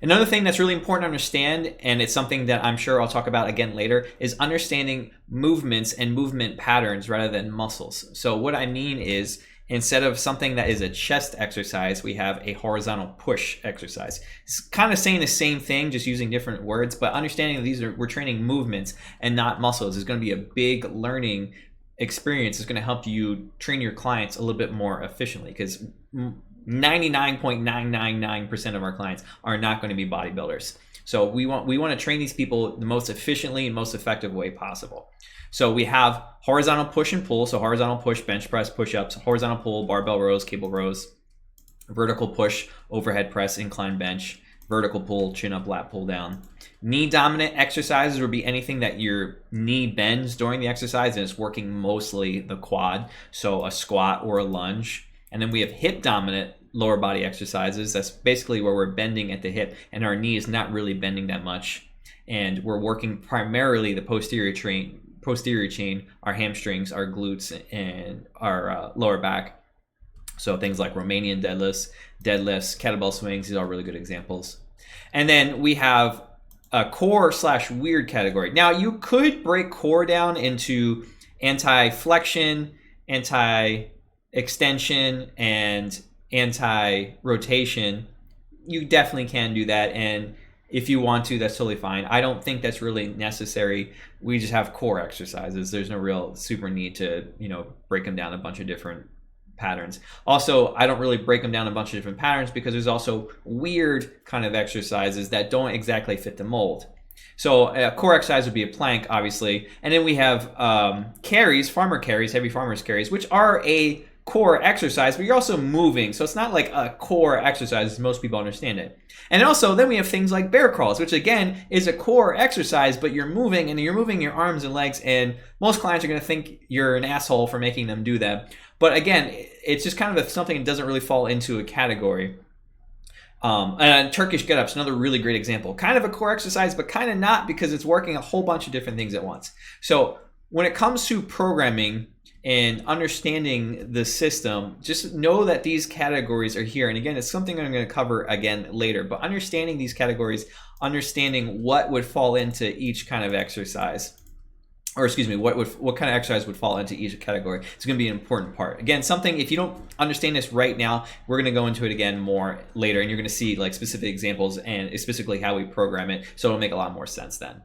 Another thing that's really important to understand, and it's something that I'm sure I'll talk about again later, is understanding movements and movement patterns rather than muscles. So what I mean is, instead of something that is a chest exercise, we have a horizontal push exercise. It's kind of saying the same thing, just using different words, but understanding that we're training movements and not muscles is going to be a big learning experience. It's going to help you train your clients a little bit more efficiently, because 99.999% of our clients are not going to be bodybuilders. So we want to train these people the most efficiently and most effective way possible. So we have horizontal push and pull. So horizontal push, bench press, push-ups, horizontal pull, barbell rows, cable rows, vertical push, overhead press, incline bench, vertical pull, chin up, lat pull down. Knee dominant exercises would be anything that your knee bends during the exercise and it's working mostly the quad. So a squat or a lunge. And then we have hip dominant lower body exercises. That's basically where we're bending at the hip and our knee is not really bending that much. And we're working primarily the posterior chain, our hamstrings, our glutes, and our lower back. So things like Romanian deadlifts, kettlebell swings, these are really good examples. And then we have a core / weird category. Now you could break core down into anti-flexion, anti-extension, and anti-rotation. You definitely can do that, and if you want to, that's totally fine. I don't think that's really necessary. We just have core exercises. There's no real super need to, break them down a bunch of different patterns. Also, I don't really break them down a bunch of different patterns because there's also weird kind of exercises that don't exactly fit the mold. So a core exercise would be a plank, obviously. And then we have carries, heavy farmers carries, which are a core exercise, but you're also moving. So it's not like a core exercise as most people understand it. And also then we have things like bear crawls, which again is a core exercise, but you're moving and you're moving your arms and legs, and most clients are going to think you're an asshole for making them do that. But again, it's just kind of something that doesn't really fall into a category. And Turkish get-ups, another really great example. Kind of a core exercise, but kind of not, because it's working a whole bunch of different things at once. So when it comes to programming and understanding the system, just know that these categories are here. And again, it's something I'm going to cover again later, but understanding these categories, understanding what would fall into each kind of exercise, or excuse me, what kind of exercise would fall into each category, it's going to be an important part. Again, something, if you don't understand this right now, we're going to go into it again more later, and you're going to see like specific examples and specifically how we program it, so it'll make a lot more sense then.